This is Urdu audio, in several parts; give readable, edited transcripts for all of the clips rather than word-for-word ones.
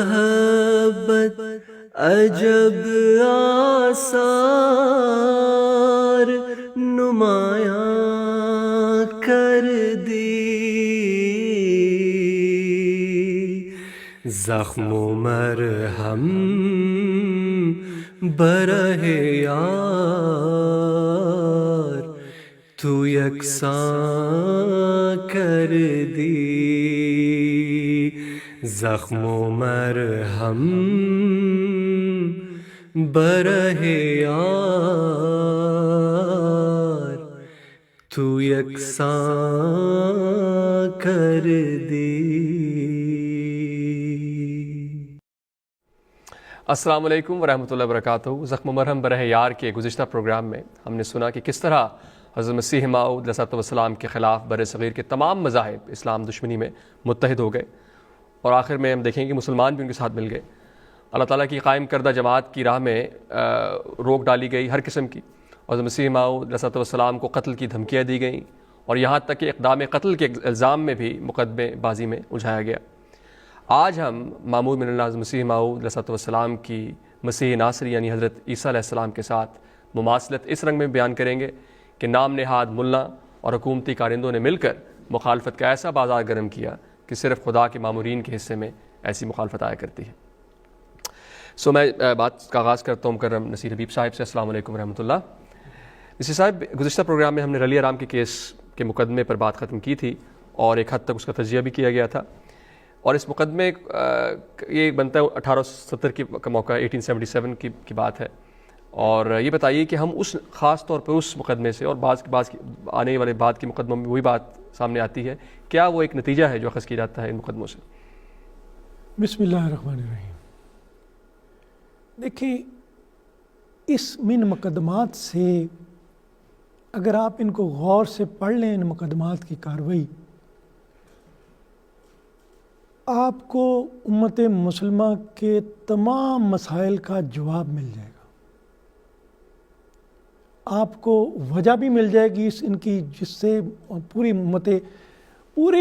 محبت عجب آثار نمایاں کر دی، زخم و مرہم برہ یار تو یکساں کر دی، زخم و مرہم برہ یار تو یکساں کر دی۔ السلام علیکم ورحمۃ اللہ وبرکاتہ۔ زخم و مرہم برہ یار کے گزشتہ پروگرام میں ہم نے سنا کہ کس طرح حضرت مسیح موعود علیہ السلام کے خلاف بر صغیر کے تمام مذاہب اسلام دشمنی میں متحد ہو گئے، اور آخر میں ہم دیکھیں کہ مسلمان بھی ان کے ساتھ مل گئے۔ اللہ تعالیٰ کی قائم کردہ جماعت کی راہ میں روک ڈالی گئی ہر قسم کی، اور حضرت مسیح موعود علیہ السلام کو قتل کی دھمکیاں دی گئیں، اور یہاں تک کہ اقدام قتل کے الزام میں بھی مقدمے بازی میں الجھایا گیا۔ آج ہم معمور من اللہ حضرت مسیح موعود علیہ السلام کی مسیح ناصری یعنی حضرت عیسیٰ علیہ السلام کے ساتھ مماثلت اس رنگ میں بیان کریں گے کہ نام نہاد ملا اور حکومتی کارندوں نے مل کر مخالفت کا ایسا بازار گرم کیا کہ صرف خدا کے مامورین کے حصے میں ایسی مخالفت آیا کرتی ہے۔ میں بات کا آغاز کرتا ہوں مکرم نصیر حبیب صاحب سے۔ السلام علیکم ورحمۃ اللہ۔ نصیر صاحب، گزشتہ پروگرام میں ہم نے رلی آرام کے کیس کے مقدمے پر بات ختم کی تھی، اور ایک حد تک اس کا تجزیہ بھی کیا گیا تھا، اور اس مقدمے یہ بنتا ہے 1870 کا موقع 1877 کی بات ہے، اور یہ بتائیے کہ ہم اس خاص طور پر اس مقدمے سے اور بعض آنے والے بعد کے مقدموں میں وہی بات سامنے آتی ہے، کیا وہ ایک نتیجہ ہے جو اخذ کیا جاتا ہے ان مقدموں سے؟ بسم اللہ الرحمن الرحیم۔ دیکھیں، اس من مقدمات سے اگر آپ ان کو غور سے پڑھ لیں، ان مقدمات کی کارروائی، آپ کو امت مسلمہ کے تمام مسائل کا جواب مل جائے گا۔ آپ کو وجہ بھی مل جائے گی ان کی، جس سے پوری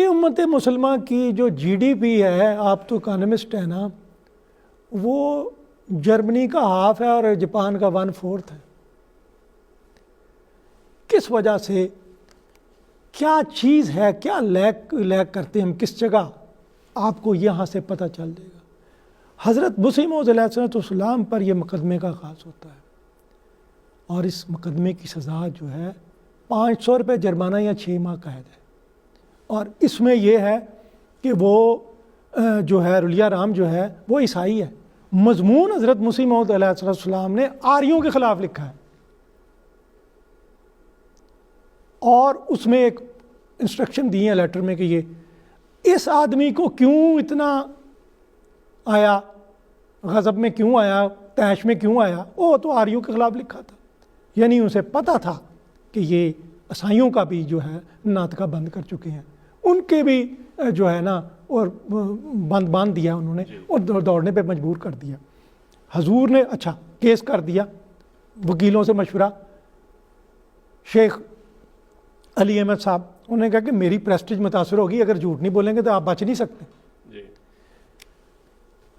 امت مسلمہ کی جو جی ڈی پی ہے، آپ تو اکانومسٹ ہیں نا، وہ جرمنی کا ہاف ہے اور جاپان کا 1/4 ہے۔ کس وجہ سے، کیا چیز ہے، کیا لیک کرتے ہیں ہم کس جگہ، آپ کو یہاں سے پتہ چل جائے گا۔ حضرت مسیح موعود علیہ السلام پر یہ مقدمے کا آغاز ہوتا ہے، اور اس مقدمے کی سزا جو ہے 500 روپے جرمانہ یا 6 ماہ قید ہے، اور اس میں یہ ہے کہ وہ جو ہے رلی آرام جو ہے وہ عیسائی ہے۔ مضمون حضرت مسیح موعود علیہ السلام نے آریوں کے خلاف لکھا ہے، اور اس میں ایک انسٹرکشن دی ہے لیٹر میں کہ یہ اس آدمی کو کیوں اتنا آیا، غضب میں کیوں آیا، طیش میں کیوں آیا، وہ تو آریوں کے خلاف لکھا تھا، یعنی اسے پتہ تھا کہ یہ عیسائیوں کا بھی جو ہے ناطقہ بند کر چکے ہیں، ان کے بھی جو ہے نا اور باندھ دیا انہوں نے، اور دوڑنے پہ مجبور کر دیا۔ حضور نے اچھا کیس کر دیا، وکیلوں سے مشورہ، شیخ علی احمد صاحب، انہوں نے کہا کہ میری پریسٹیج متاثر ہوگی، اگر جھوٹ نہیں بولیں گے تو آپ بچ نہیں سکتے۔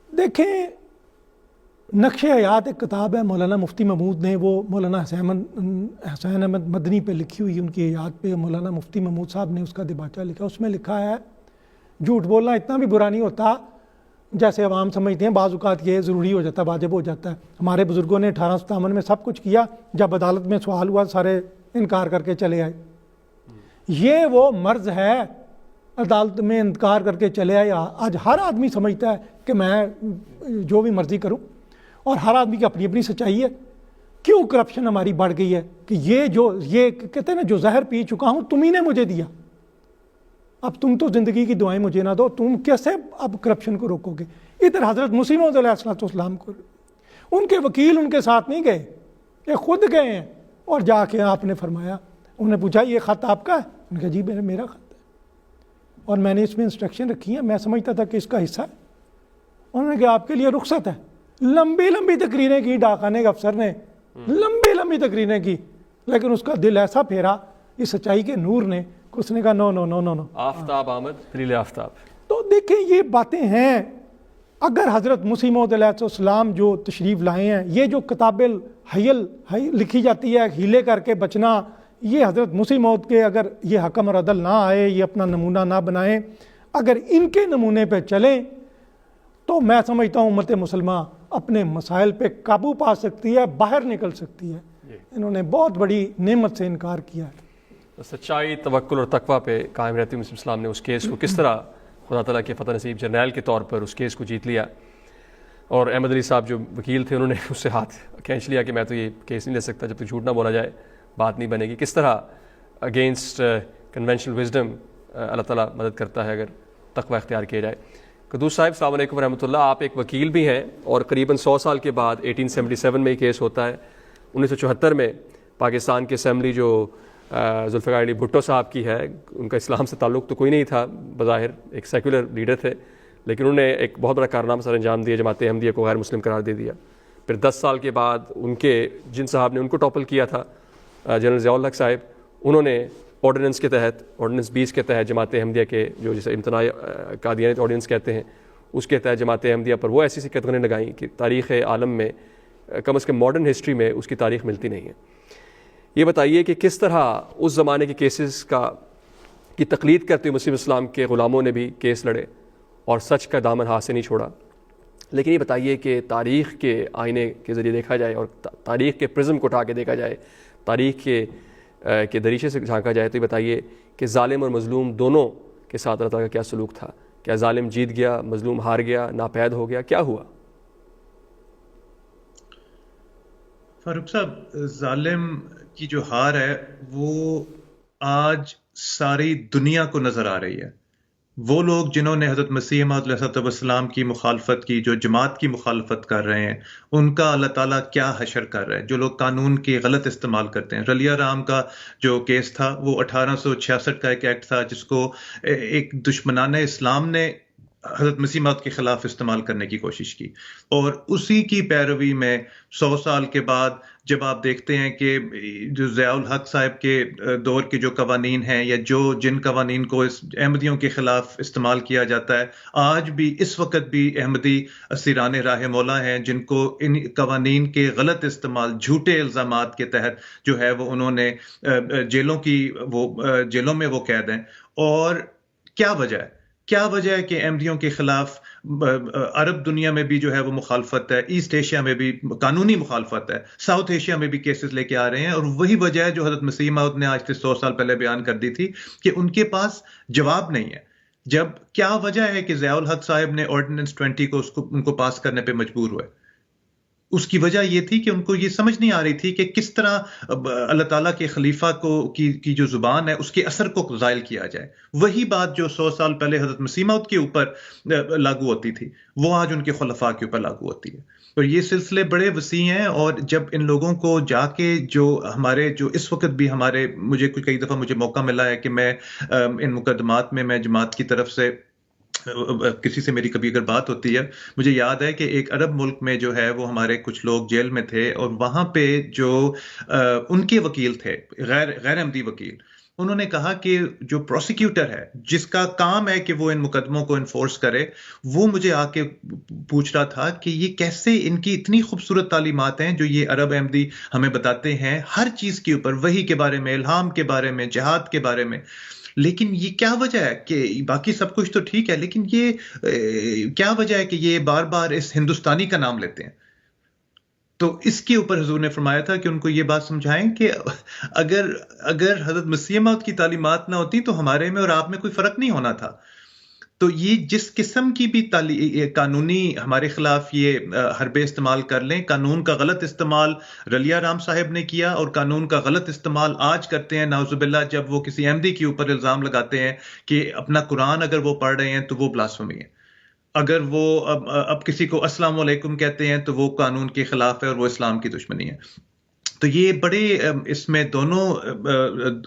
دیکھیں، نقش حیات ایک کتاب ہے مولانا مفتی محمود نے، وہ مولانا حسین احمد مدنی پہ لکھی ہوئی، ان کی حیات پہ مولانا مفتی محمود صاحب نے اس کا دیباچہ لکھا۔ اس میں لکھا ہے جھوٹ بولنا اتنا بھی برا نہیں ہوتا جیسے عوام سمجھتے ہیں، بعض اوقات یہ ضروری ہو جاتا ہے، واجب ہو جاتا ہے۔ ہمارے بزرگوں نے 1857 میں سب کچھ کیا، جب عدالت میں سوال ہوا سارے انکار کر کے چلے آئے۔ یہ وہ مرض ہے، عدالت میں انکار کر کے چلے آئے۔ آج ہر آدمی سمجھتا ہے کہ میں جو بھی مرضی کروں، اور ہر آدمی کی اپنی اپنی سچائی ہے۔ کیوں کرپشن ہماری بڑھ گئی ہے کہ یہ کہتے ہیں نا، جو زہر پی چکا ہوں تم ہی نے مجھے دیا، اب تم تو زندگی کی دعائیں مجھے نہ دو، تم کیسے اب کرپشن کو روکو گے؟ ادھر حضرت مسیح موعود علیہ السلام کو ان کے وکیل ان کے ساتھ نہیں گئے، یہ خود گئے ہیں، اور جا کے آپ نے فرمایا، انہوں نے پوچھا یہ خط آپ کا ہے؟ انہوں نے کہا جی میرا خط ہے، اور میں نے اس میں انسٹرکشن رکھی ہیں، میں سمجھتا تھا کہ اس کا حصہ ہے۔ انہوں نے کہا آپ کے لیے رخصت ہے۔ لمبی لمبی تقریریں کی ڈاکخانے کے افسر نے، لمبی لمبی تقریریں کی، لیکن اس کا دل ایسا پھیرا اس سچائی کے نور نے، اس نے کہا نو نو نو نو نو، آفتاب آمد دلیل آفتاب۔ تو دیکھیں یہ باتیں ہیں اگر حضرت مسیح موعود علیہ السلام جو تشریف لائے ہیں، یہ جو کتاب الحیل لکھی جاتی ہے ہیلے کر کے بچنا، یہ حضرت مسیح موعود کے اگر یہ حکم اور عدل نہ آئے، یہ اپنا نمونہ نہ بنائیں، اگر ان کے نمونے پہ چلیں تو میں سمجھتا ہوں امت مسلمہ اپنے مسائل پہ قابو پا سکتی ہے، باہر نکل سکتی ہے۔ انہوں نے بہت بڑی نعمت سے انکار کیا ہے۔ سچائی، توکل اور تقوی پہ قائم رہتے ہوئے مسلم اسلام نے اس کیس کو کس طرح خدا تعالیٰ کے فتح نصیب جرنیل کے طور پر اس کیس کو جیت لیا، اور احمد علی صاحب جو وکیل تھے انہوں نے اس سے ہاتھ کھینچ لیا کہ میں تو یہ کیس نہیں لے سکتا جب تک جھوٹ نہ بولا جائے بات نہیں بنے گی۔ کس طرح اگینسٹ کنونشنل وزڈم اللہ تعالیٰ مدد کرتا ہے اگر تقوی اختیار کیا جائے۔ قدوس صاحب السلام علیکم ورحمۃ اللہ، آپ ایک وکیل بھی ہیں اور قریباً 100 سال کے بعد 1877 میں یہ کیس ہوتا ہے۔ 1974 میں پاکستان کی اسمبلی جو ذوالفقار علی بھٹو صاحب کی ہے، ان کا اسلام سے تعلق تو کوئی نہیں تھا، بظاہر ایک سیکولر لیڈر تھے، لیکن انہوں نے ایک بہت بڑا کارنامہ سر انجام دیا، جماعت احمدیہ کو غیر مسلم قرار دے دیا۔ پھر 10 سال کے بعد ان کے جن صاحب نے ان کو ٹاپل کیا تھا، جنرل ضیاء الحق صاحب، انہوں نے آرڈیننس کے تحت، آرڈیننس 20 کے تحت جماعت احمدیہ کے جو جسے امتناع قادیانیت آرڈیننس کہتے ہیں، اس کے تحت جماعت احمدیہ پر وہ ایسی قدغنیں لگائیں کہ تاریخ عالم میں کم از کم ماڈرن ہسٹری میں اس کی تاریخ ملتی نہیں ہے۔ یہ بتائیے کہ کس طرح اس زمانے کے کیسز کی تقلید کرتے ہوئے مسلم اسلام کے غلاموں نے بھی کیس لڑے اور سچ کا دامن ہاتھ سے نہیں چھوڑا، لیکن یہ بتائیے کہ تاریخ کے آئینے کے ذریعے دیکھا جائے اور تاریخ کے پرزم کو اٹھا کے دیکھا جائے، تاریخ کے دریچے سے جھانکا جائے، تو یہ بتائیے کہ ظالم اور مظلوم دونوں کے ساتھ اللہ تعالیٰ کا کیا سلوک تھا؟ کیا ظالم جیت گیا، مظلوم ہار گیا، ناپید ہو گیا، کیا ہوا؟ فاروق صاحب، ظالم کی جو ہار ہے وہ آج ساری دنیا کو نظر آ رہی ہے۔ وہ لوگ جنہوں نے حضرت مسیح موعود علیہ السلام کی مخالفت کی، جو جماعت کی مخالفت کر رہے ہیں، ان کا اللہ تعالیٰ کیا حشر کر رہا ہے۔ جو لوگ قانون کی غلط استعمال کرتے ہیں، رلیہ رام کا جو کیس تھا وہ 1866 کا ایک ایکٹ تھا جس کو ایک دشمنان اسلام نے حضرت مسیح موعود کے خلاف استعمال کرنے کی کوشش کی، اور اسی کی پیروی میں 100 سال کے بعد جب آپ دیکھتے ہیں کہ جو ضیاء الحق صاحب کے دور کے جو قوانین ہیں یا جن قوانین کو اس احمدیوں کے خلاف استعمال کیا جاتا ہے، آج بھی اس وقت بھی احمدی اسیران راہ مولا ہیں جن کو ان قوانین کے غلط استعمال، جھوٹے الزامات کے تحت جو ہے وہ انہوں نے جیلوں میں وہ قید ہیں۔ اور کیا وجہ ہے کہ احمدیوں کے خلاف عرب دنیا میں بھی جو ہے وہ مخالفت ہے، ایسٹ ایشیا میں بھی قانونی مخالفت ہے، ساؤتھ ایشیا میں بھی کیسز لے کے آ رہے ہیں، اور وہی وجہ ہے جو حضرت مسیح موعود نے آج سے 100 سال پہلے بیان کر دی تھی کہ ان کے پاس جواب نہیں ہے۔ جب کیا وجہ ہے کہ ضیاء الحق صاحب نے آرڈیننس 20 کو ان کو پاس کرنے پہ مجبور ہوئے؟ اس کی وجہ یہ تھی کہ ان کو یہ سمجھ نہیں آ رہی تھی کہ کس طرح اللہ تعالیٰ کے خلیفہ کی جو زبان ہے اس کے اثر کو زائل کیا جائے۔ وہی بات جو 100 سال پہلے حضرت مسیح موعود کے اوپر لاگو ہوتی تھی وہ آج ان کے خلفاء کے اوپر لاگو ہوتی ہے، اور یہ سلسلے بڑے وسیع ہیں۔ اور جب ان لوگوں کو جا کے جو اس وقت بھی مجھے کئی دفعہ موقع ملا ہے کہ میں ان مقدمات میں جماعت کی طرف سے کسی سے میری کبھی اگر بات ہوتی ہے، مجھے یاد ہے کہ ایک عرب ملک میں جو ہے وہ ہمارے کچھ لوگ جیل میں تھے، اور وہاں پہ جو ان کے وکیل تھے، غیر احمدی وکیل، انہوں نے کہا کہ جو پروسیکیوٹر ہے جس کا کام ہے کہ وہ ان مقدموں کو انفورس کرے، وہ مجھے آ کے پوچھ رہا تھا کہ یہ کیسے ان کی اتنی خوبصورت تعلیمات ہیں جو یہ عرب احمدی ہمیں بتاتے ہیں ہر چیز کے اوپر، وحی کے بارے میں، الہام کے بارے میں، جہاد کے بارے میں، لیکن یہ کیا وجہ ہے کہ باقی سب کچھ تو ٹھیک ہے، لیکن یہ کیا وجہ ہے کہ یہ بار بار اس ہندوستانی کا نام لیتے ہیں؟ تو اس کے اوپر حضور نے فرمایا تھا کہ ان کو یہ بات سمجھائیں کہ اگر حضرت مسیح موعود کی تعلیمات نہ ہوتی تو ہمارے میں اور آپ میں کوئی فرق نہیں ہونا تھا۔ تو یہ جس قسم کی بھی قانونی ہمارے خلاف یہ حربے استعمال کر لیں، قانون کا غلط استعمال رلیہ رام صاحب نے کیا، اور قانون کا غلط استعمال آج کرتے ہیں نعوذ باللہ جب وہ کسی احمدی کے اوپر الزام لگاتے ہیں کہ اپنا قرآن اگر وہ پڑھ رہے ہیں تو وہ بلاسفمی ہے، اگر وہ اب کسی کو السلام علیکم کہتے ہیں تو وہ قانون کے خلاف ہے اور وہ اسلام کی دشمنی ہے۔ تو یہ بڑے اس میں دونوں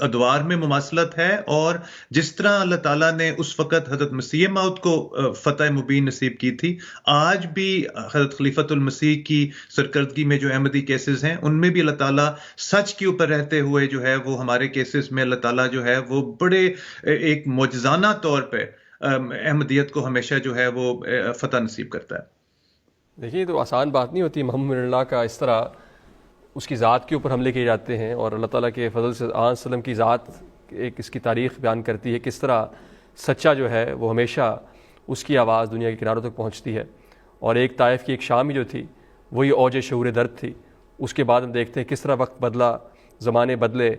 ادوار میں مماثلت ہے، اور جس طرح اللہ تعالیٰ نے اس وقت حضرت مسیح موعود کو فتح مبین نصیب کی تھی، آج بھی حضرت خلیفۃ المسیح کی سرکردگی میں جو احمدی کیسز ہیں ان میں بھی اللہ تعالیٰ سچ کے اوپر رہتے ہوئے جو ہے وہ ہمارے کیسز میں اللہ تعالیٰ جو ہے وہ بڑے ایک معجزانہ طور پہ احمدیت کو ہمیشہ جو ہے وہ فتح نصیب کرتا ہے. دیکھیے تو آسان بات نہیں ہوتی محمد اللہ کا اس طرح اس کی ذات کے اوپر حملے کیے جاتے ہیں، اور اللہ تعالیٰ کے فضل سے آن وسلم کی ذات ایک اس کی تاریخ بیان کرتی ہے کس طرح سچا جو ہے وہ ہمیشہ اس کی آواز دنیا کے کناروں تک پہنچتی ہے. اور ایک طائف کی ایک شام ہی جو تھی وہی اوج شعور درد تھی. اس کے بعد ہم دیکھتے ہیں کس طرح وقت بدلا، زمانے بدلے،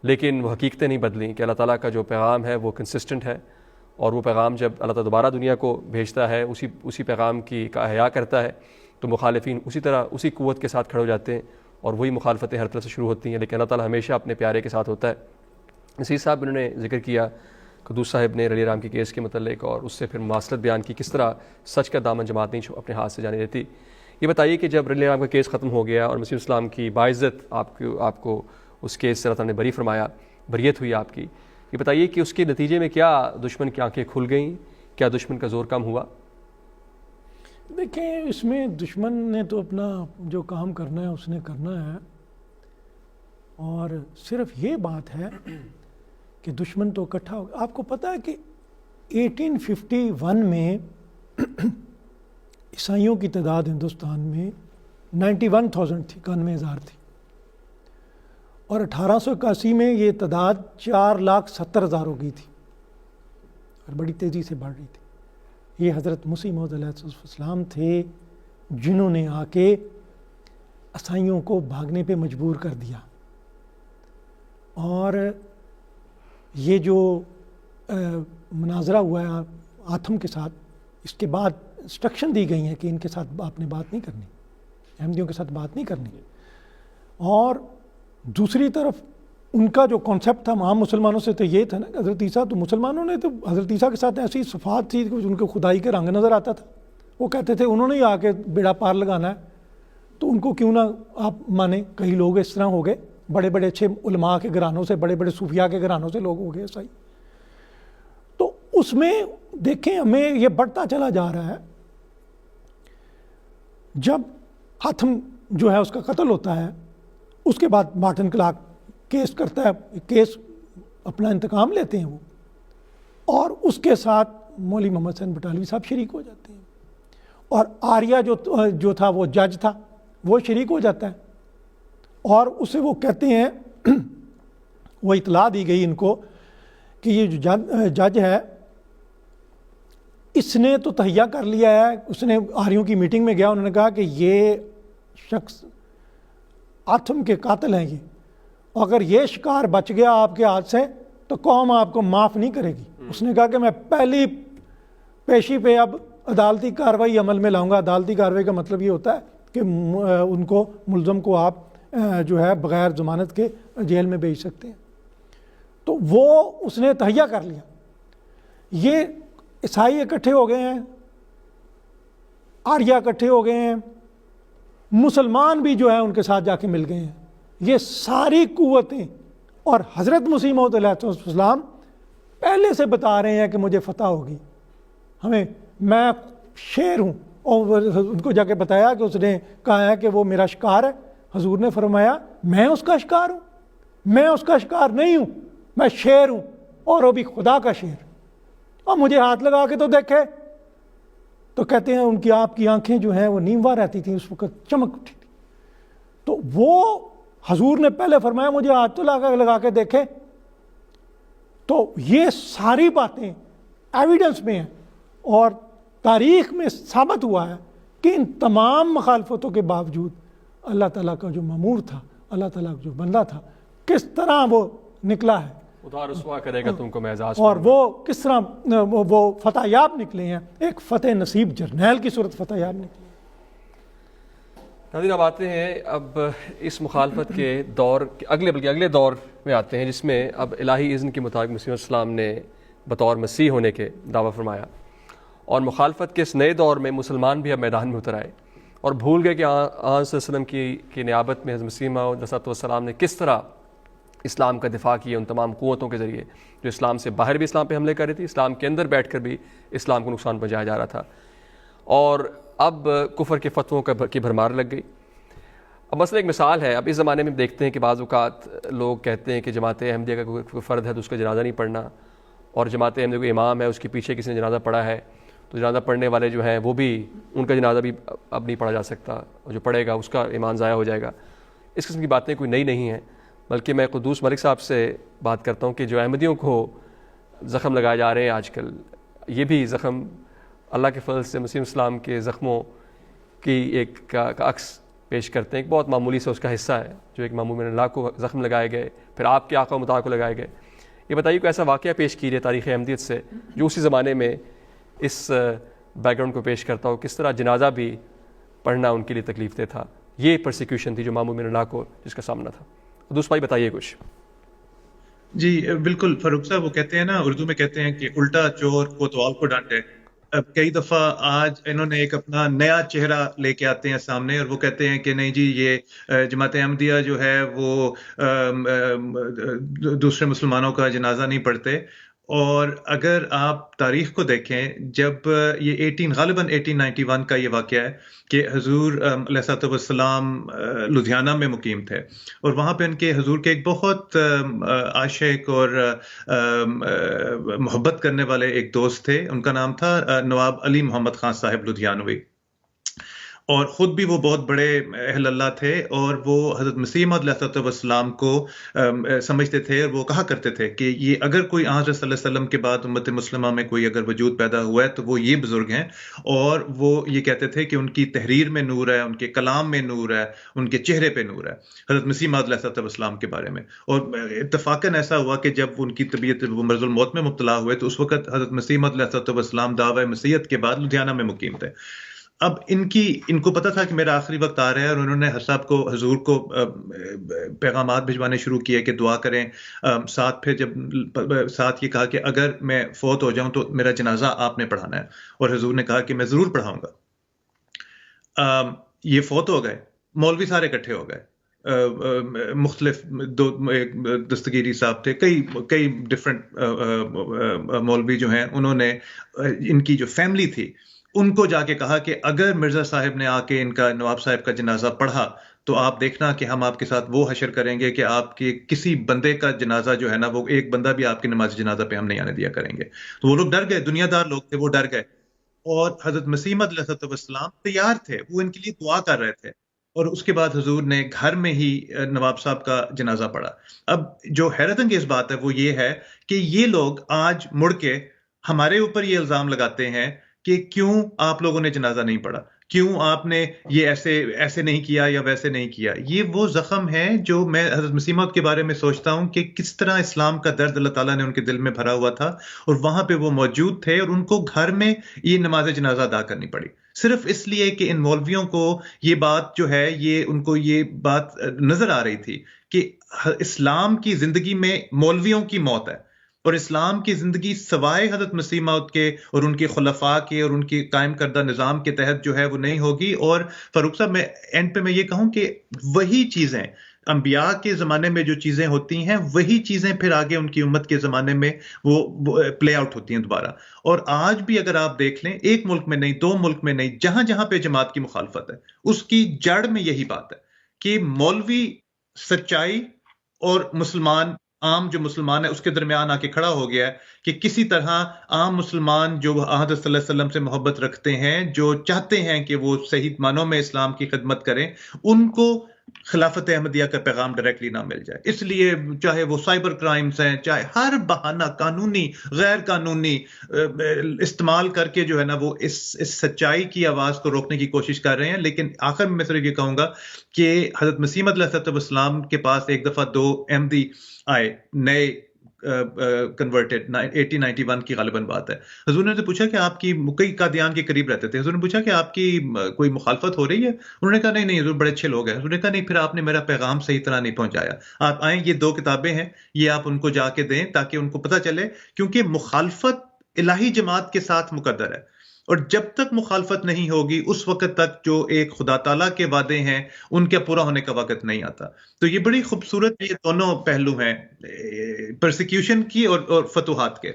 لیکن وہ حقیقتیں نہیں بدلیں کہ اللہ تعالیٰ کا جو پیغام ہے وہ کنسسٹنٹ ہے، اور وہ پیغام جب اللہ تعالیٰ دوبارہ دنیا کو بھیجتا ہے اسی پیغام کا احیا کرتا ہے تو مخالفین اسی طرح اسی قوت کے ساتھ کھڑے ہو جاتے ہیں، اور وہی مخالفتیں ہر طرف سے شروع ہوتی ہیں. لیکن اللہ تعالیٰ ہمیشہ اپنے پیارے کے ساتھ ہوتا ہے. نصیر صاحب انہوں نے ذکر کیا قدوس صاحب نے رلی رام کے کیس کے متعلق، اور اس سے پھر مواصلت بیان کی کس طرح سچ کا دامن جماعت نہیں اپنے ہاتھ سے جانے دیتی. یہ بتائیے کہ جب رلی رام کا کیس ختم ہو گیا اور مسیح اسلام کی باعزت آپ کو اس کیس سے اللہ تعالیٰ نے بری فرمایا، بریت ہوئی آپ کی، یہ بتائیے کہ اس کے نتیجے میں کیا دشمن کی آنکھیں کھل گئیں، کیا دشمن کا زور کم ہوا؟ دیکھیں اس میں دشمن نے تو اپنا جو کام کرنا ہے اس نے کرنا ہے، اور صرف یہ بات ہے کہ دشمن تو اکٹھا ہو. آپ کو پتہ ہے کہ 1851 میں عیسائیوں کی تعداد ہندوستان میں 91,000 تھی، 91,000 تھی، اور 1881 میں یہ تعداد 4,70,000 ہو گئی تھی، اور بڑی تیزی سے بڑھ رہی تھی. یہ حضرت مسیح موعود علیہ السلام تھے جنہوں نے آ کے عیسائیوں کو بھاگنے پہ مجبور کر دیا. اور یہ جو مناظرہ ہوا ہے آتھم کے ساتھ، اس کے بعد انسٹرکشن دی گئی ہیں کہ ان کے ساتھ آپ نے بات نہیں کرنی، احمدیوں کے ساتھ بات نہیں کرنی. اور دوسری طرف ان کا جو کانسیپٹ تھا عام مسلمانوں سے تو یہ تھا نا کہ حضرت عیسیٰ، تو مسلمانوں نے تو حضرت عیسیٰ کے ساتھ ایسی صفات تھی کہ ان کو خدائی کے رنگ نظر آتا تھا. وہ کہتے تھے انہوں نے ہی آ کے بیڑا پار لگانا ہے، تو ان کو کیوں نہ آپ مانیں. کئی لوگ اس طرح ہو گئے، بڑے بڑے اچھے علماء کے گھرانوں سے، بڑے بڑے صوفیاء کے گھرانوں سے لوگ ہو گئے عیسائی. تو اس میں دیکھیں ہمیں یہ بڑھتا چلا جا رہا ہے. جب حاتم جو ہے اس کا قتل ہوتا ہے، اس کے بعد مارٹن کلارک کیس کرتا ہے، کیس اپنا انتقام لیتے ہیں وہ، اور اس کے ساتھ مولوی محمد حسین بٹالوی صاحب شریک ہو جاتے ہیں، اور آریہ جو تھا وہ جج تھا وہ شریک ہو جاتا ہے. اور اسے وہ کہتے ہیں وہ اطلاع دی گئی ان کو کہ یہ جو جج ہے اس نے تو تہیہ کر لیا ہے. اس نے آریوں کی میٹنگ میں گیا، انہوں نے کہا کہ یہ شخص آتھم کے قاتل ہیں یہ، اگر یہ شکار بچ گیا آپ کے ہاتھ سے تو قوم آپ کو معاف نہیں کرے گی. اس نے کہا کہ میں پہلی پیشی پہ اب عدالتی کارروائی عمل میں لاؤں گا. عدالتی کارروائی کا مطلب یہ ہوتا ہے کہ ان کو ملزم کو آپ جو ہے بغیر ضمانت کے جیل میں بھیج سکتے ہیں. تو وہ اس نے تہیہ کر لیا. یہ عیسائی اکٹھے ہو گئے ہیں، آریہ اکٹھے ہو گئے ہیں، مسلمان بھی جو ہے ان کے ساتھ جا کے مل گئے ہیں. یہ ساری قوتیں، اور حضرت مسیح موعود علیہ السلام پہلے سے بتا رہے ہیں کہ مجھے فتح ہوگی، میں شیر ہوں. اور ان کو جا کے بتایا کہ اس نے کہا ہے کہ وہ میرا شکار ہے. حضور نے فرمایا میں اس کا شکار ہوں؟ میں اس کا شکار نہیں ہوں، میں شیر ہوں، اور وہ بھی خدا کا شیر. اور مجھے ہاتھ لگا کے تو دیکھے. تو کہتے ہیں ان کی آپ کی آنکھیں جو ہیں وہ نیموا رہتی تھیں، اس وقت چمک اٹھی تھی. تو وہ حضور نے پہلے فرمایا مجھے ہاتھ تو لگا کے دیکھے. تو یہ ساری باتیں ایویڈنس میں ہیں، اور تاریخ میں ثابت ہوا ہے کہ ان تمام مخالفتوں کے باوجود اللہ تعالیٰ کا جو مامور تھا، اللہ تعالیٰ کا جو بندہ تھا، کس طرح وہ نکلا ہے. خدا رسوا کرے گا تم کو میں اعزاز، اور وہ کس طرح وہ فتح یاب نکلے ہیں. ایک فتح نصیب جرنیل کی صورت فتح یاب نکلی. ناظرین اب آتے ہیں اب اس مخالفت کے دور اگلے دور میں آتے ہیں، جس میں اب الہی اذن کے مطابق مسیح السلام نے بطور مسیح ہونے کے دعویٰ فرمایا، اور مخالفت کے اس نئے دور میں مسلمان بھی اب میدان میں اتر آئے اور بھول گئے کہ آن صلی اللہ علیہ وسلم کی نیابت میں حضرت مسیح موعود علیہ السلام نے کس طرح اسلام کا دفاع کیا ان تمام قوتوں کے ذریعے جو اسلام سے باہر بھی اسلام پہ حملے کر رہی تھی، اسلام کے اندر بیٹھ کر بھی اسلام کو نقصان پہنچایا جا رہا تھا. اور اب کفر کے فتووں کی بھرمار لگ گئی. اب مثلا ایک مثال ہے، اب اس زمانے میں دیکھتے ہیں کہ بعض اوقات لوگ کہتے ہیں کہ جماعت احمدیہ کا کوئی فرد ہے تو اس کا جنازہ نہیں پڑھنا، اور جماعت احمدیہ کو امام ہے, اس کے پیچھے کسی نے جنازہ پڑھا ہے تو جنازہ پڑھنے والے جو ہیں وہ بھی, ان کا جنازہ بھی اب نہیں پڑھا جا سکتا, اور جو پڑھے گا اس کا ایمان ضائع ہو جائے گا. اس قسم کی باتیں کوئی نئی نہیں ہیں, بلکہ میں قدوس ملک صاحب سے بات کرتا ہوں کہ جو احمدیوں کو زخم لگائے جا رہے ہیں آج کل, یہ بھی زخم اللہ کے فضل سے مسیح اسلام کے زخموں کی ایک کا عکس پیش کرتے ہیں. ایک بہت معمولی سے اس کا حصہ ہے جو ایک معمول اللہ کو زخم لگائے گئے, پھر آپ کے آقا و مطاع کو لگائے گئے. یہ بتائیے کوئی ایسا واقعہ پیش کیجیے تاریخ احمدیت سے جو اسی زمانے میں اس بیک گراؤنڈ کو پیش کرتا ہو, کس طرح جنازہ بھی پڑھنا ان کے لیے تکلیف دہ تھا. یہ پرسیکیوشن تھی جو معمول اللہ کو جس کا سامنا تھا. دوست بھائی بتائیے کچھ. جی بالکل فاروق صاحب, وہ کہتے ہیں نا, اردو میں کہتے ہیں کہ الٹا چور کوتوال کو ڈانٹے. اب کئی دفعہ آج انہوں نے ایک اپنا نیا چہرہ لے کے آتے ہیں سامنے, اور وہ کہتے ہیں کہ نہیں جی یہ جماعت احمدیہ جو ہے وہ دوسرے مسلمانوں کا جنازہ نہیں پڑھتے. اور اگر آپ تاریخ کو دیکھیں, جب یہ غالباً 1891 کا یہ واقعہ ہے کہ حضور علیہ الصلوۃ والسلام لدھیانہ میں مقیم تھے, اور وہاں پہ ان کے حضور کے ایک بہت عاشق اور محبت کرنے والے ایک دوست تھے. ان کا نام تھا نواب علی محمد خان صاحب لدھیانوی, اور خود بھی وہ بہت بڑے اہل اللہ تھے, اور وہ حضرت مسیح موعود علیہ الصلوۃ والسلام کو سمجھتے تھے, اور وہ کہا کرتے تھے کہ یہ اگر کوئی حضرت صلی اللہ علیہ وسلم کے بعد امت مسلمہ میں کوئی اگر وجود پیدا ہوا ہے تو وہ یہ بزرگ ہیں. اور وہ یہ کہتے تھے کہ ان کی تحریر میں نور ہے, ان کے کلام میں نور ہے, ان کے چہرے پہ نور ہے, حضرت مسیح موعود علیہ الصلوۃ والسلام کے بارے میں. اور اتفاقاً ایسا ہوا کہ جب ان کی طبیعت وہ مرض الموت میں مبتلا ہوئے تو اس وقت حضرت مسیح موعود علیہ الصلوۃ والسلام دعوی مسیحیت کے بعد لدھیانہ میں مقیم تھے. اب ان کو پتہ تھا کہ میرا آخری وقت آ رہا ہے, اور انہوں نے صاحب کو حضور کو پیغامات بھجوانے شروع کیے کہ دعا کریں. ساتھ یہ کہا کہ اگر میں فوت ہو جاؤں تو میرا جنازہ آپ نے پڑھانا ہے, اور حضور نے کہا کہ میں ضرور پڑھاؤں گا. یہ فوت ہو گئے, مولوی سارے اکٹھے ہو گئے, مختلف دستگیری صاحب تھے, کئی ڈفرینٹ مولوی جو ہیں, انہوں نے ان کی جو فیملی تھی ان کو جا کے کہا کہ اگر مرزا صاحب نے آ کے ان کا نواب صاحب کا جنازہ پڑھا تو آپ دیکھنا کہ ہم آپ کے ساتھ وہ حشر کریں گے کہ آپ کے کسی بندے کا جنازہ جو ہے نا, وہ ایک بندہ بھی آپ کی نماز جنازہ پہ ہم نہیں آنے دیا کریں گے. تو وہ لوگ ڈر گئے, دنیا دار لوگ تھے, وہ ڈر گئے. اور حضرت مسیح موعود علیہ السلام تیار تھے, وہ ان کے لیے دعا کر رہے تھے, اور اس کے بعد حضور نے گھر میں ہی نواب صاحب کا جنازہ پڑھا. اب جو حیرت انگیز بات ہے وہ یہ ہے کہ یہ لوگ آج مڑ کے ہمارے اوپر یہ الزام لگاتے ہیں کہ کیوں آپ لوگوں نے جنازہ نہیں پڑھا, کیوں آپ نے یہ ایسے نہیں کیا یا ویسے نہیں کیا. یہ وہ زخم ہے جو میں حضرت مسیح موعود کے بارے میں سوچتا ہوں کہ کس طرح اسلام کا درد اللہ تعالیٰ نے ان کے دل میں بھرا ہوا تھا, اور وہاں پہ وہ موجود تھے, اور ان کو گھر میں یہ نماز جنازہ ادا کرنی پڑی صرف اس لیے کہ ان مولویوں کو یہ بات جو ہے, یہ ان کو یہ بات نظر آ رہی تھی کہ اسلام کی زندگی میں مولویوں کی موت ہے, اور اسلام کی زندگی سوائے حضرت مسیح موعود کے اور ان کے خلفاء کے اور ان کے قائم کردہ نظام کے تحت جو ہے وہ نہیں ہوگی. اور فاروق صاحب, میں اینڈ پہ میں یہ کہوں کہ وہی چیزیں انبیاء کے زمانے میں جو چیزیں ہوتی ہیں وہی چیزیں پھر آگے ان کی امت کے زمانے میں وہ پلے آؤٹ ہوتی ہیں دوبارہ. اور آج بھی اگر آپ دیکھ لیں, ایک ملک میں نہیں, دو ملک میں نہیں, جہاں جہاں پہ جماعت کی مخالفت ہے اس کی جڑ میں یہی بات ہے کہ مولوی سچائی اور مسلمان عام جو مسلمان ہے اس کے درمیان آ کے کھڑا ہو گیا ہے کہ کسی طرح عام مسلمان جو حضرت صلی اللہ علیہ وسلم سے محبت رکھتے ہیں, جو چاہتے ہیں کہ وہ صحیح معنوں میں اسلام کی خدمت کریں, ان کو خلافت احمدیہ کا پیغام ڈائریکٹلی نہ مل جائے. اس لیے چاہے وہ سائبر کرائمز ہیں, چاہے ہر بہانہ قانونی غیر قانونی استعمال کر کے جو ہے نا وہ اس سچائی کی آواز کو روکنے کی کوشش کر رہے ہیں. لیکن آخر میں صرف یہ کہوں گا کہ حضرت مسیح موعود علیہ السلام کے پاس ایک دفعہ 2 احمدی آئے, نئے کنورٹڈ, 1891 کی غالباً بات ہے. حضور نے پوچھا کہ آپ کی, کئی قادیان کے قریب رہتے تھے, حضور نے پوچھا کہ آپ کی کوئی مخالفت ہو رہی ہے؟ انہوں نے کہا نہیں حضور بڑے اچھے لوگ ہیں. حضور نے کہا نہیں, پھر آپ نے میرا پیغام صحیح طرح نہیں پہنچایا. آپ آئیں, یہ 2 کتابیں ہیں, یہ آپ ان کو جا کے دیں تاکہ ان کو پتہ چلے, کیونکہ مخالفت الہی جماعت کے ساتھ مقدر ہے, اور جب تک مخالفت نہیں ہوگی اس وقت تک جو ایک خدا تعالیٰ کے وعدے ہیں ان کے پورا ہونے کا وقت نہیں آتا. تو یہ بڑی خوبصورت یہ دونوں پہلو ہیں, پرسیکیوشن کی اور فتوحات کے.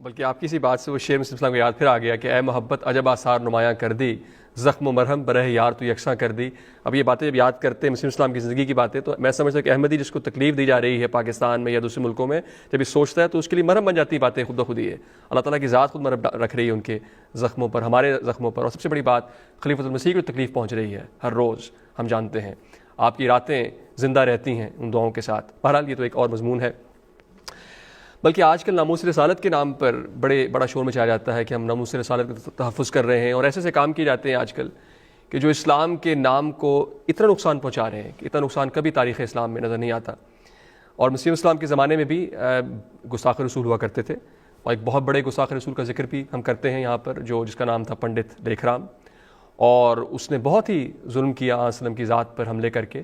بلکہ آپ کی سی بات سے وہ شعر مسلم اسلام کو یاد پھر آ گیا کہ اے محبت عجب آثار نمایاں کر دی، زخم و مرہم برہ یار تو یکساں کر دی. اب یہ باتیں جب یاد کرتے ہیں مسلم اسلام کی زندگی کی باتیں، تو میں سمجھتا ہوں کہ احمدی جس کو تکلیف دی جا رہی ہے پاکستان میں یا دوسرے ملکوں میں، جب یہ سوچتا ہے تو اس کے لیے مرہم بن جاتی باتیں خود بخود ہی ہے. اللہ تعالیٰ کی ذات خود مرہم رکھ رہی ہے ان کے زخموں پر، ہمارے زخموں پر. اور سب سے بڑی بات خلیفۃ المسیح کو تکلیف پہنچ رہی ہے ہر روز، ہم جانتے ہیں. آپ کی راتیں زندہ رہتی ہیں ان دعاؤں کے ساتھ. بہرحال یہ تو ایک اور مضمون ہے. بلکہ آج کل ناموس رسالت کے نام پر بڑا شور مچایا جاتا ہے کہ ہم ناموس رسالت کا تحفظ کر رہے ہیں، اور ایسے کام کیے جاتے ہیں آج کل کہ جو اسلام کے نام کو اتنا نقصان پہنچا رہے ہیں کہ اتنا نقصان کبھی تاریخ اسلام میں نظر نہیں آتا. اور مسیح اسلام کے زمانے میں بھی گستاخ رسول ہوا کرتے تھے، اور ایک بہت بڑے گستاخ رسول کا ذکر بھی ہم کرتے ہیں یہاں پر، جس کا نام تھا پنڈت لیکھ رام. اور اس نے بہت ہی ظلم کیا آن وسلم کی ذات پر حملے کر کے،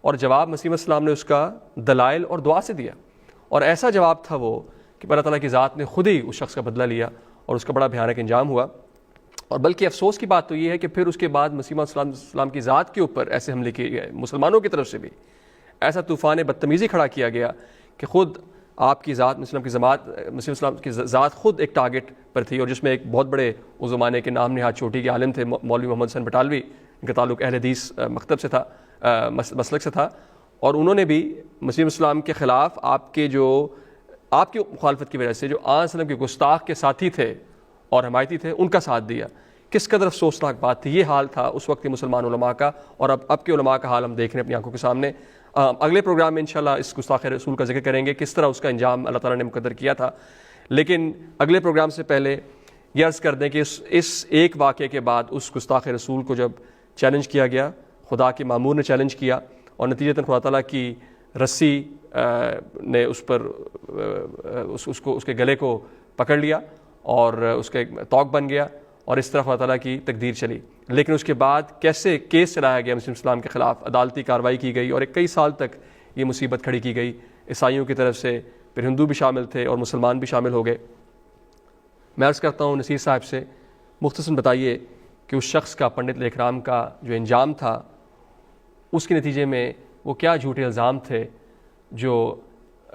اور جواب مسیح السلام نے اس کا دلائل اور دعا سے دیا. اور ایسا جواب تھا وہ کہ اللہ تعالیٰ کی ذات نے خود ہی اس شخص کا بدلہ لیا، اور اس کا بڑا بھیانک انجام ہوا. اور بلکہ افسوس کی بات تو یہ ہے کہ پھر اس کے بعد مسیح السلام کی ذات کے اوپر ایسے حملے کیے گئے، مسلمانوں کی طرف سے بھی ایسا طوفان بدتمیزی کھڑا کیا گیا کہ خود آپ کی ذات مسیح السلام کی ذات خود ایک ٹارگٹ پر تھی. اور جس میں ایک بہت بڑے اس زمانے کے نام نہاد چوٹی کے عالم تھے مولوی محمد حسن بٹالوی، ان کا تعلق اہل حدیث مکتب سے تھا، مسلک سے تھا. اور انہوں نے بھی مسیح السلام کے خلاف آپ کی مخالفت کی وجہ سے جو آن وسلم کے گستاخ کے ساتھی تھے اور حمایتی تھے ان کا ساتھ دیا. کس قدر افسوسناک بات تھی. یہ حال تھا اس وقت کے مسلمان علماء کا، اور اب کے علماء کا حال ہم دیکھ رہے ہیں اپنی آنکھوں کے سامنے. اگلے پروگرام میں انشاءاللہ اس گستاخ رسول کا ذکر کریں گے، کس طرح اس کا انجام اللہ تعالیٰ نے مقدر کیا تھا. لیکن اگلے پروگرام سے پہلے یہ عرض کر دیں کہ اس ایک واقعے کے بعد اس گستاخ رسول کو جب چیلنج کیا گیا، خدا کے مامور نے چیلنج کیا، اور نتیجتاً خدا تعالیٰ کی رسی نے اس پر اس کے گلے کو پکڑ لیا اور اس کا ایک توق بن گیا، اور اس طرح خدا تعالیٰ کی تقدیر چلی. لیکن اس کے بعد کیسے کیس چلایا گیا مسلم اسلام کے خلاف، عدالتی کارروائی کی گئی، اور کئی سال تک یہ مصیبت کھڑی کی گئی عیسائیوں کی طرف سے. پھر ہندو بھی شامل تھے اور مسلمان بھی شامل ہو گئے. میں عرض کرتا ہوں نصیر صاحب سے مختصراً بتائیے کہ اس شخص کا، پنڈت لیکھ رام کا جو انجام تھا، اس کے نتیجے میں وہ کیا جھوٹے الزام تھے جو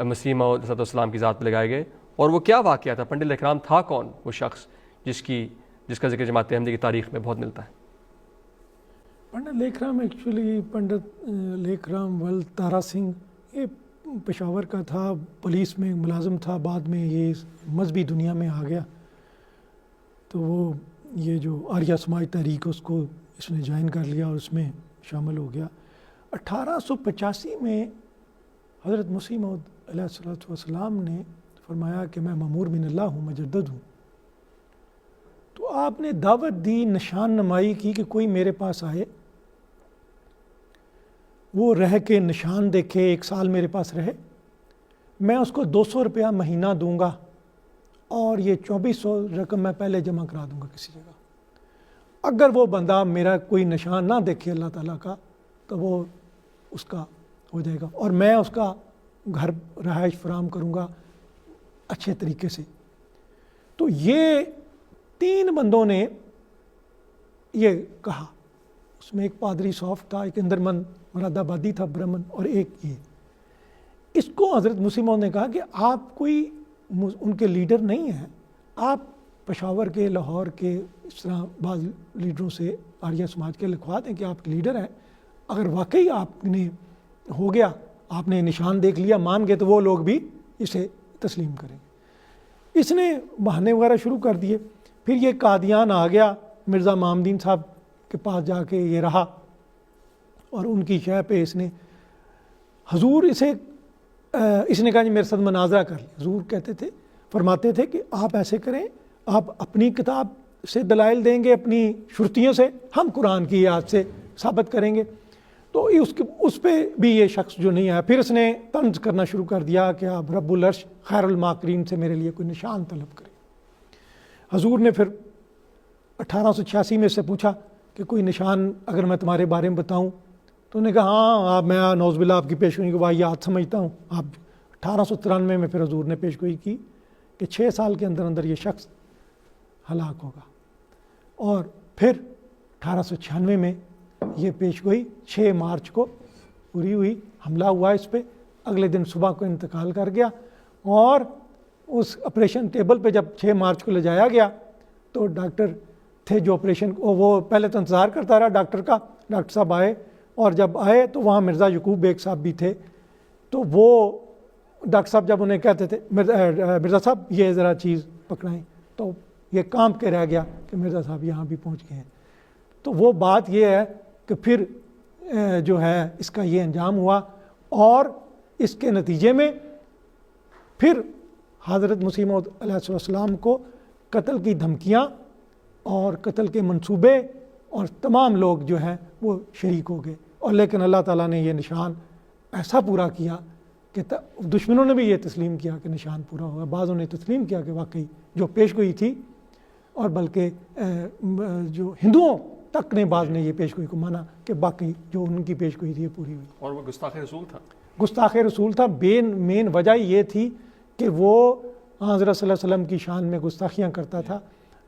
مسیح موعود علیہ السلام کی ذات پہ لگائے گئے، اور وہ کیا واقعہ تھا. پنڈت لیکھ رام تھا کون وہ شخص جس کا ذکر جماعت احمدی کی تاریخ میں بہت ملتا ہے؟ پنڈت لیکھ رام ایکچولی پنڈت لیکھ رام ول تارا سنگھ یہ پشاور کا تھا، پولیس میں ملازم تھا، بعد میں یہ مذہبی دنیا میں آ گیا. تو وہ یہ جو آریہ سماج تحریک اس کو اس نے جوائن کر لیا اور اس میں شامل ہو گیا. 1885 میں حضرت مسیح موعود علیہ السلام نے فرمایا کہ میں مامور من اللہ ہوں، مجدد ہوں. تو آپ نے دعوت دی، نشان نمائی کی کہ کوئی میرے پاس آئے، وہ رہ کے نشان دیکھے، 1 سال میرے پاس رہے، میں اس کو 200 روپیہ مہینہ دوں گا، اور یہ 2400 رقم میں پہلے جمع کرا دوں گا کسی جگہ. اگر وہ بندہ میرا کوئی نشان نہ دیکھے اللہ تعالیٰ کا تو وہ اس کا ہو جائے گا، اور میں اس کا گھر رہائش فراہم کروں گا اچھے طریقے سے. تو یہ 3 بندوں نے یہ کہا. اس میں ایک پادری صوف تھا، ایک اندرمن مراد آبادی تھا برہمن، اور ایک یہ. اس کو حضرت مسیح موعود نے کہا کہ آپ کوئی ان کے لیڈر نہیں ہیں، آپ پشاور کے، لاہور کے، اس طرح بعض لیڈروں سے آریہ سماج کے لکھوا دیں کہ آپ لیڈر ہیں. اگر واقعی آپ نے ہو گیا، آپ نے نشان دیکھ لیا، مان گئے، تو وہ لوگ بھی اسے تسلیم کریں. اس نے بہانے وغیرہ شروع کر دیے. پھر یہ قادیان آ گیا، مرزا مامدین صاحب کے پاس جا کے یہ رہا، اور ان کی شے پہ اس نے حضور اس نے کہا جی میرے ساتھ مناظرہ کر لیا. حضور کہتے تھے، فرماتے تھے کہ آپ ایسے کریں، آپ اپنی کتاب سے دلائل دیں گے، اپنی شرطیوں سے، ہم قرآن کی آیات سے ثابت کریں گے. تو اس پہ بھی یہ شخص جو نہیں آیا. پھر اس نے طنز کرنا شروع کر دیا کہ آپ رب العرش خیر الماکرین سے میرے لیے کوئی نشان طلب کریں. حضور نے پھر 1886 میں سے پوچھا کہ کوئی نشان اگر میں تمہارے بارے میں بتاؤں؟ تو انہوں نے کہا ہاں، میں نعوذ باللہ آپ کی پیشگوئی کو واقعات سمجھتا ہوں. آپ 1893 میں پھر حضور نے پیشگوئی کی کہ 6 سال کے اندر اندر یہ شخص ہلاک ہوگا. اور پھر 1896 میں یہ پیشگوئی 6 مارچ کو پوری ہوئی. حملہ ہوا اس پہ، اگلے دن صبح کو انتقال کر گیا، اور اس آپریشن ٹیبل پہ جب 6 مارچ کو لے جایا گیا تو ڈاکٹر تھے جو آپریشن وہ پہلے تو انتظار کرتا رہا ڈاکٹر کا، ڈاکٹر صاحب آئے، اور جب آئے تو وہاں مرزا یعقوب بیگ صاحب بھی تھے. تو وہ ڈاکٹر صاحب جب انہیں کہتے تھے مرزا صاحب یہ ذرا چیز پکڑائیں، تو یہ کانپ کے رہ گیا کہ مرزا صاحب یہاں بھی پہنچ گئے ہیں. تو وہ بات یہ ہے کہ پھر جو ہے اس کا یہ انجام ہوا، اور اس کے نتیجے میں پھر حضرت مسیح موعود علیہ السلام کو قتل کی دھمکیاں اور قتل کے منصوبے اور تمام لوگ جو ہیں وہ شریک ہو گئے. اور لیکن اللہ تعالیٰ نے یہ نشان ایسا پورا کیا کہ دشمنوں نے بھی یہ تسلیم کیا کہ نشان پورا ہوا. بعضوں نے تسلیم کیا کہ واقعی جو پیش گوئی تھی، اور بلکہ جو ہندوؤں تک نے بعض نے یہ پیش گوئی کو مانا کہ باقی جو ان کی پیش گوئی تھی یہ پوری ہوئی. اور وہ گستاخ رسول تھا. گستاخ رسول تھا. مین وجہ یہ تھی کہ وہ حضرت صلی اللہ علیہ وسلم کی شان میں گستاخیاں کرتا تھا.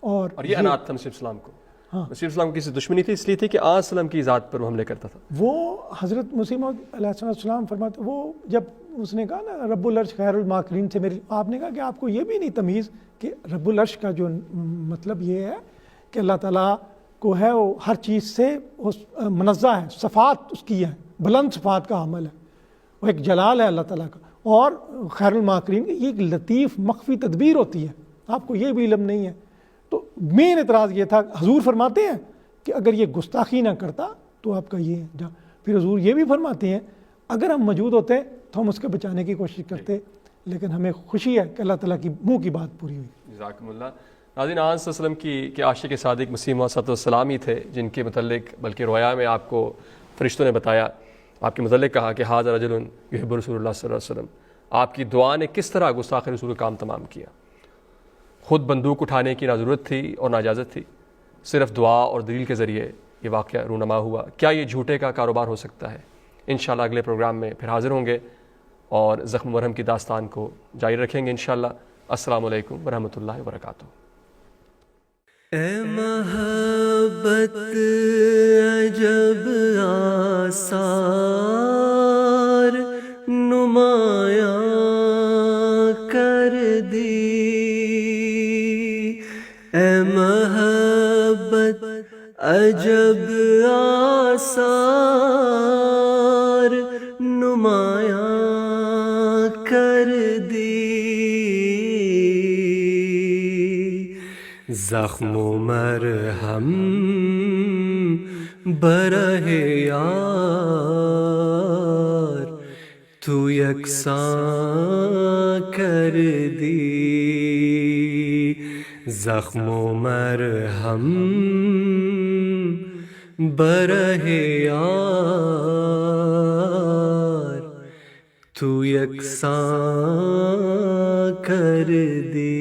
اور یہ انات تھا مسیح اسلام کو. ہاں، مسیح اسلام کی کسی دشمنی تھی، اس لیے تھی کہ آج وسلم کی ذات پر وہ حملے کرتا تھا. وہ حضرت مسیح موعود علیہ السلام فرماتے، وہ جب اس نے کہا نا رب العرش خیر الماکرین سے میری، آپ نے کہا کہ آپ کو یہ بھی نہیں تمیز کہ رب العرش کا جو مطلب یہ ہے کہ اللہ تعالیٰ کو ہے وہ ہر چیز سے منزہ ہے، صفات اس کی ہے، بلند صفات کا عمل ہے، وہ ایک جلال ہے اللہ تعالیٰ کا. اور خیر الماکرین یہ ایک لطیف مخفی تدبیر ہوتی ہے، آپ کو یہ بھی علم نہیں ہے. تو مین اعتراض یہ تھا. حضور فرماتے ہیں کہ اگر یہ گستاخی نہ کرتا تو آپ کا یہ جا. پھر حضور یہ بھی فرماتے ہیں اگر ہم موجود ہوتے تو ہم اس کے بچانے کی کوشش کرتے، لیکن ہمیں خوشی ہے کہ اللہ تعالیٰ کی منہ کی بات پوری ہوئی. جزاکم اللہ. ناظرین، آن صلی اللہ علیہ وسلم کی عاشق صادق مسیح موعود صلی اللہ علیہ وسلم ہی تھے جن کے متعلق بلکہ رویا میں آپ کو فرشتوں نے بتایا، آپ کے متعلق کہا کہ ھذا رجل یحب رسول اللہ صلی اللہ علیہ وسلم. آپ کی دعا نے کس طرح گستاخ رسول کا کام تمام کیا. خود بندوق اٹھانے کی نہ ضرورت تھی اور نہ اجازت تھی، صرف دعا اور دلیل کے ذریعے یہ واقعہ رونما ہوا. کیا یہ جھوٹے کا کاروبار ہو سکتا ہے؟ انشاءاللہ اگلے پروگرام میں پھر حاضر ہوں گے اور زخم مرہم کی داستان کو جاری رکھیں گے انشاءاللہ. السلام علیکم ورحمۃ اللہ وبرکاتہ. اے محبت عجب آثار نمایاں کر دی، اے محبت عجب آثار نمایاں کر دی. زخم و مرہم برہ یار تو یکساں کر دی. زخم و مرہم برہ یار تو یکساں کر دی.